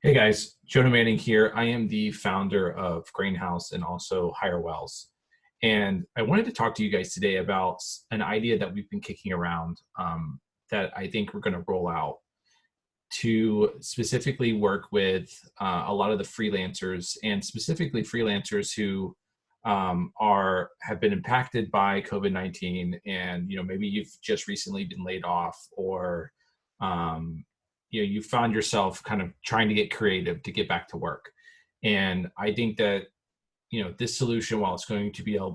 Hey guys, Jonah Manning here. I am the founder of Greenhouse and also Hire Wells. And I wanted to talk to you guys today about an idea that we've been kicking around that I think we're going to roll out to specifically work with a lot of the freelancers and specifically freelancers who are have been impacted by COVID-19, and maybe you've just recently been laid off, or um, you found yourself kind of trying to get creative to get back to work. And I think that this solution, while it's going to be a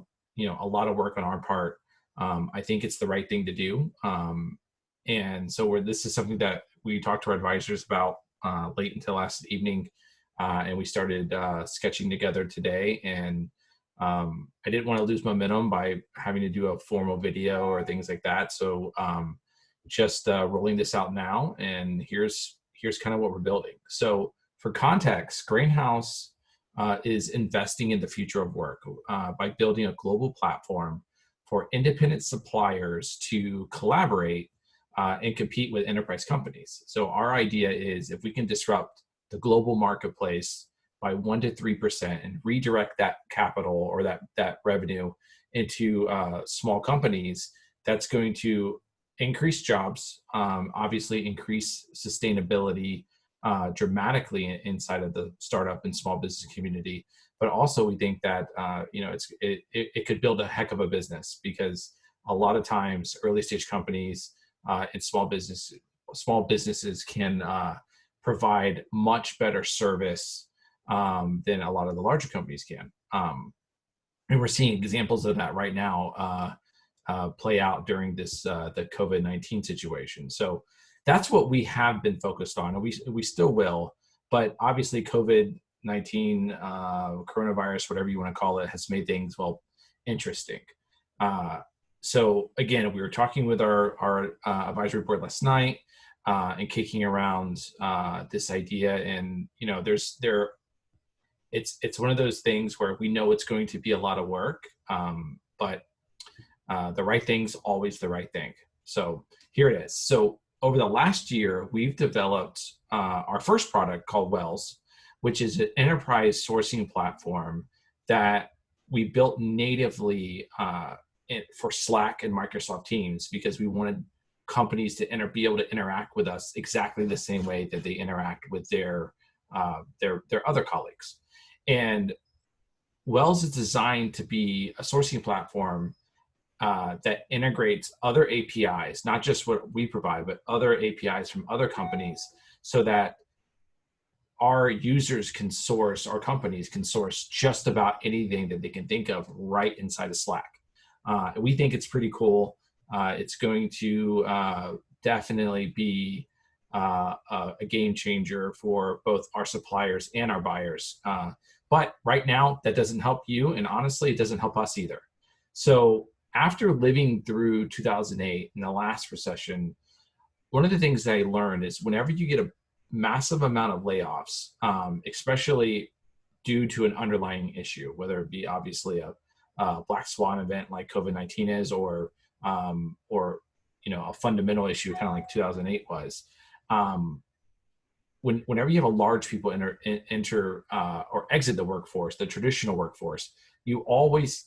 lot of work on our part, I think it's the right thing to do. And so this is something that we talked to our advisors about late until last evening, and we started sketching together today. And I didn't want to lose momentum by having to do a formal video or things like that. So just rolling this out now, and here's kind of what we're building. So for context, Greenhouse is investing in the future of work by building a global platform for independent suppliers to collaborate and compete with enterprise companies. So our idea is, if we can disrupt the global marketplace by 1 to 3% and redirect that capital or that revenue into small companies, that's going to increase jobs, obviously increase sustainability dramatically inside of the startup and small business community. But also, we think that it could build a heck of a business, because a lot of times early stage companies and small businesses can provide much better service than a lot of the larger companies can. And we're seeing examples of that right now play out during this the COVID-19 situation. So that's what we have been focused on, and we still will. But obviously, COVID-19, coronavirus, whatever you want to call it, has made things interesting. So again, we were talking with our advisory board last night and kicking around this idea, and it's one of those things where we know it's going to be a lot of work, but the right thing's always the right thing. So here it is. So over the last year, we've developed our first product called Wells, which is an enterprise sourcing platform that we built natively for Slack and Microsoft Teams, because we wanted companies to be able to interact with us exactly the same way that they interact with their other colleagues. And Wells is designed to be a sourcing platform that integrates other APIs, not just what we provide, but other APIs from other companies, so that our users can source, our companies can source just about anything that they can think of right inside of Slack. We think it's pretty cool. It's going to definitely be a game changer for both our suppliers and our buyers. But right now, that doesn't help you, and honestly, it doesn't help us either. So after living through 2008 and the last recession, one of the things that I learned is, whenever you get a massive amount of layoffs, especially due to an underlying issue, whether it be obviously a black swan event like COVID-19 is, or a fundamental issue kind of like 2008 was. Whenever you have a large people enter or exit the workforce, the traditional workforce, you always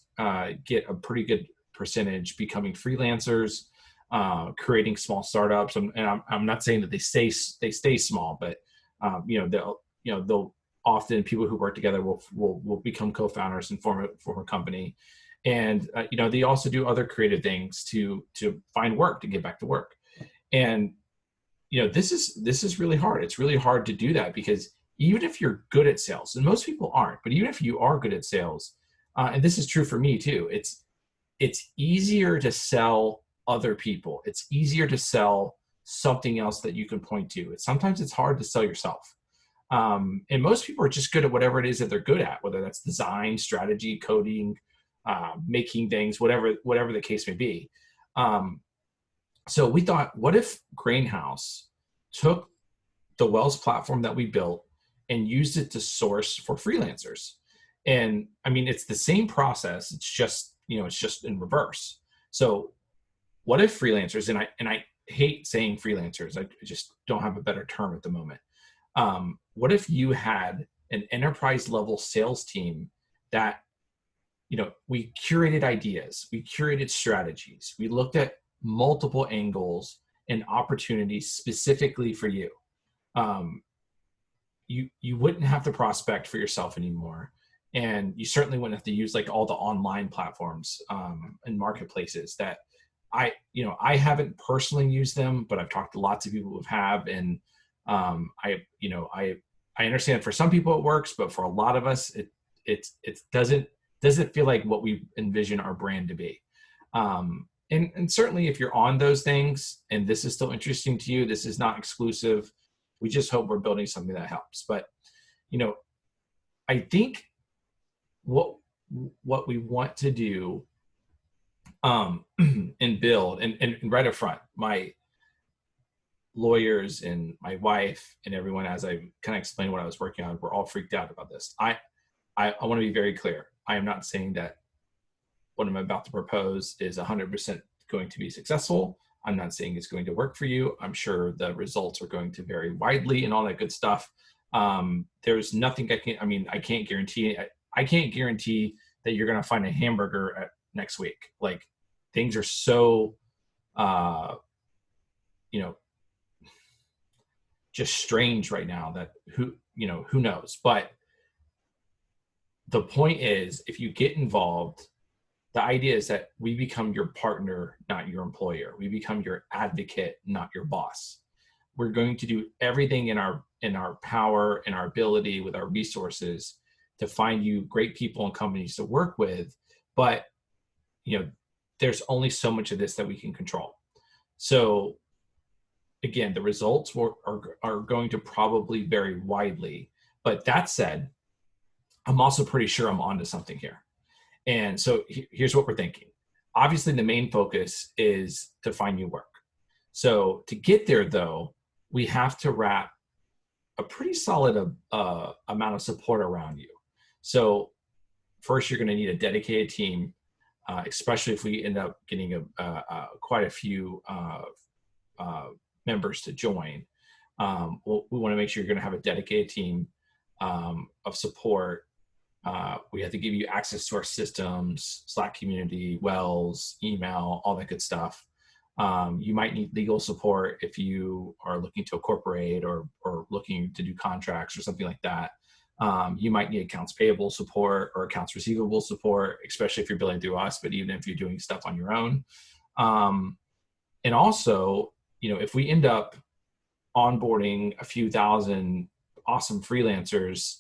get a pretty good percentage becoming freelancers, creating small startups. And I'm not saying that they stay small, but they'll often, people who work together will become co-founders and form a company. And they also do other creative things to find work, to get back to work. And this is really hard. It's really hard to do that, because even if you're good at sales, and most people aren't, but even if you are good at sales, and this is true for me too, it's easier to sell other people. It's easier to sell something else that you can point to. Sometimes it's hard to sell yourself. And most people are just good at whatever it is that they're good at, whether that's design, strategy, coding, making things, whatever the case may be. So we thought, what if Greenhouse took the Wells platform that we built and used it to source for freelancers? And I mean, it's the same process. It's just in reverse. So what if freelancers, and I hate saying freelancers, I just don't have a better term at the moment. What if you had an enterprise level sales team that, we curated ideas, we curated strategies, we looked at multiple angles and opportunities specifically for you. Um, you wouldn't have to prospect for yourself anymore, and you certainly wouldn't have to use like all the online platforms and marketplaces that I haven't personally used them, but I've talked to lots of people who have, and I understand for some people it works, but for a lot of us it doesn't feel like what we envision our brand to be. And certainly if you're on those things and this is still interesting to you, this is not exclusive. We just hope we're building something that helps. But I think what we want to do and build and right up front, my lawyers and my wife and everyone, as I kind of explained what I was working on, we're all freaked out about this. I want to be very clear. I am not saying that what I'm about to propose is 100% going to be successful. I'm not saying it's going to work for you. I'm sure the results are going to vary widely and all that good stuff. There's nothing I can't guarantee. I can't guarantee that you're going to find a hamburger next week. Like, things are so, just strange right now that who knows. But the point is, if you get involved, the idea is that we become your partner, not your employer. We become your advocate, not your boss. We're going to do everything in our power and our ability with our resources to find you great people and companies to work with. But, there's only so much of this that we can control. So again, the results are going to probably vary widely. But that said, I'm also pretty sure I'm onto something here. And so here's what we're thinking. Obviously, the main focus is to find new work. So to get there, though, we have to wrap a pretty solid amount of support around you. So first, you're going to need a dedicated team, especially if we end up getting quite a few members to join. We want to make sure you're going to have a dedicated team of support. We have to give you access to our systems, Slack community, Wells, email, all that good stuff. You might need legal support if you are looking to incorporate or looking to do contracts or something like that. You might need accounts payable support or accounts receivable support, especially if you're billing through us, but even if you're doing stuff on your own. And also, if we end up onboarding a few thousand awesome freelancers,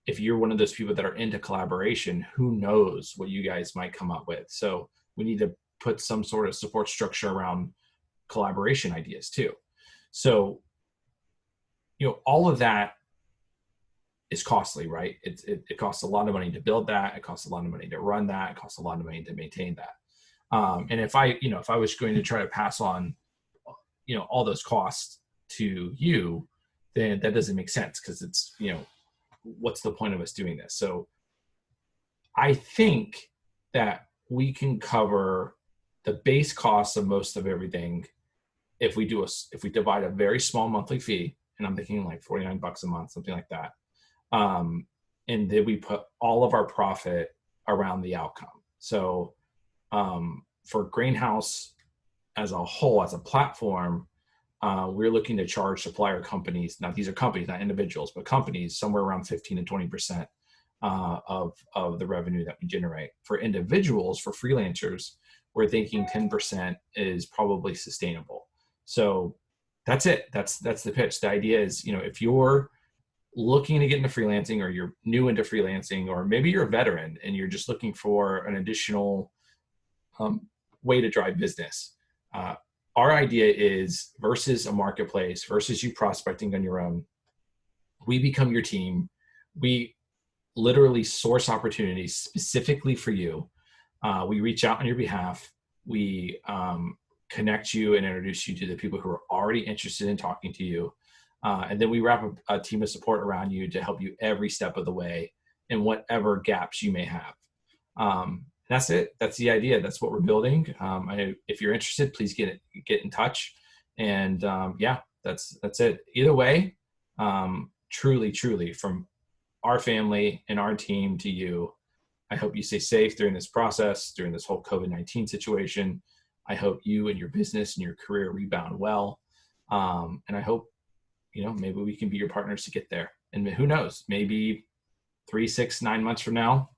if you're one of those people that are into collaboration, who knows what you guys might come up with. So we need to put some sort of support structure around collaboration ideas too. So, all of that is costly, right? It costs a lot of money to build that. It costs a lot of money to run that. It costs a lot of money to maintain that. And if I was going to try to pass on, all those costs to you, then that doesn't make sense, because it's, what's the point of us doing this? So I think that we can cover the base costs of most of everything if we divide a very small monthly fee, and I'm thinking like $49 a month, something like that. And then we put all of our profit around the outcome. So for Greenhouse as a whole, as a platform, we're looking to charge supplier companies. Now, these are companies, not individuals, but companies, somewhere around 15 to 20% of the revenue that we generate. For individuals, for freelancers, we're thinking 10% is probably sustainable. So that's it. That's the pitch. The idea is, if you're looking to get into freelancing, or you're new into freelancing, or maybe you're a veteran and you're just looking for an additional way to drive business. Our idea is, versus a marketplace, versus you prospecting on your own, we become your team. We literally source opportunities specifically for you. We reach out on your behalf. We connect you and introduce you to the people who are already interested in talking to you. And then we wrap a team of support around you to help you every step of the way in whatever gaps you may have. That's it. That's the idea. That's what we're building. If you're interested, please get in touch. And That's it. Either way, truly from our family and our team to you, I hope you stay safe during this process, during this whole COVID-19 situation. I hope you and your business and your career rebound well. And I hope, maybe we can be your partners to get there. And who knows, maybe 3, 6, 9 months from now,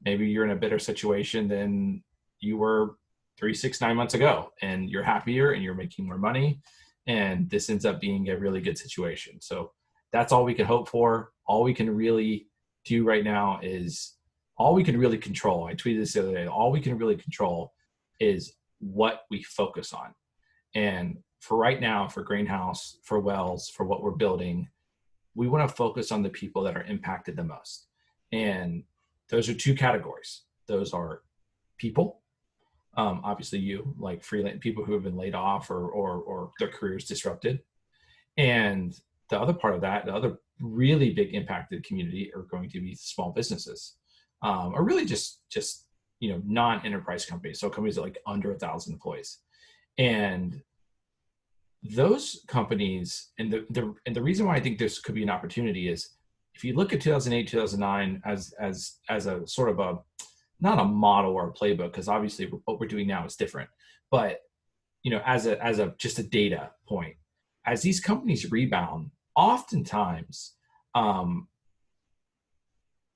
maybe you're in a better situation than you were 3, 6, 9 months ago, and you're happier and you're making more money. And this ends up being a really good situation. So that's all we can hope for. All we can really do right now is all we can really control. I tweeted this the other day. All we can really control is what we focus on. And for right now, for Greenhouse, for Wells, for what we're building, we want to focus on the people that are impacted the most. And those are 2 categories. Those are people, obviously you, like freelance people who have been laid off or their careers disrupted. And the other part of that, the other really big impacted community are going to be small businesses, or really just non-enterprise companies. So companies that like under 1,000 employees. And those companies, and the reason why I think this could be an opportunity is if you look at 2008, 2009 as a sort of a, not a model or a playbook, because obviously what we're doing now is different, but as a just a data point, as these companies rebound, oftentimes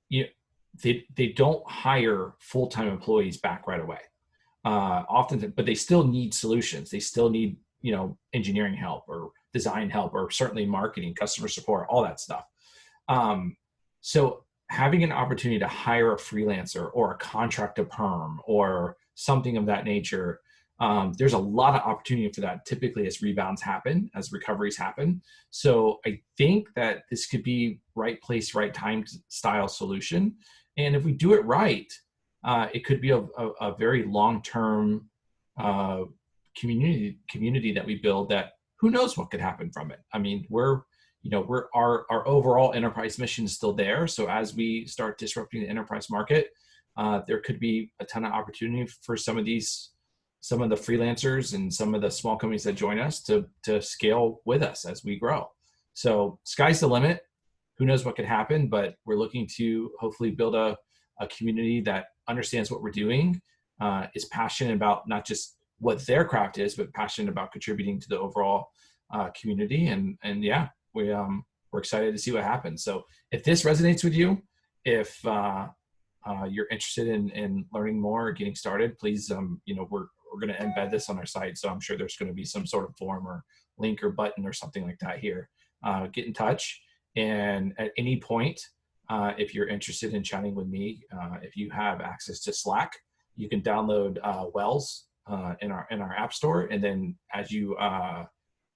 they don't hire full-time employees back right away. Often, but they still need solutions. They still need engineering help or design help, or certainly marketing, customer support, all that stuff. So having an opportunity to hire a freelancer or a contract to perm or something of that nature, there's a lot of opportunity for that typically as rebounds happen, as recoveries happen. So I think that this could be right place, right time style solution. And if we do it right, it could be a very long-term community that we build, that who knows what could happen from it. I mean, our overall enterprise mission is still there. So as we start disrupting the enterprise market, there could be a ton of opportunity for some of the freelancers and some of the small companies that join us to scale with us as we grow. So sky's the limit. Who knows what could happen, but we're looking to hopefully build a community that understands what we're doing, is passionate about not just what their craft is, but passionate about contributing to the overall community. And yeah, we're excited to see what happens. So if this resonates with you, if you're interested in learning more or getting started, please, we're going to embed this on our site. So I'm sure there's going to be some sort of form or link or button or something like that here. Get in touch. And at any point, if you're interested in chatting with me, if you have access to Slack, you can download Wells in our app store. And then as you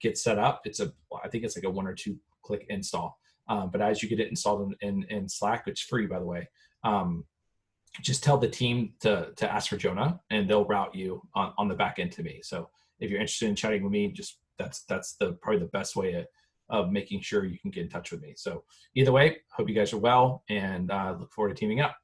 get set up, I think it's like a 1 or 2 click install. But as you get it installed in Slack, which is free, by the way, just tell the team to ask for Jonah, and they'll route you on the back end to me. So if you're interested in chatting with me, just that's probably the best way of making sure you can get in touch with me. So either way, hope you guys are well, and look forward to teaming up.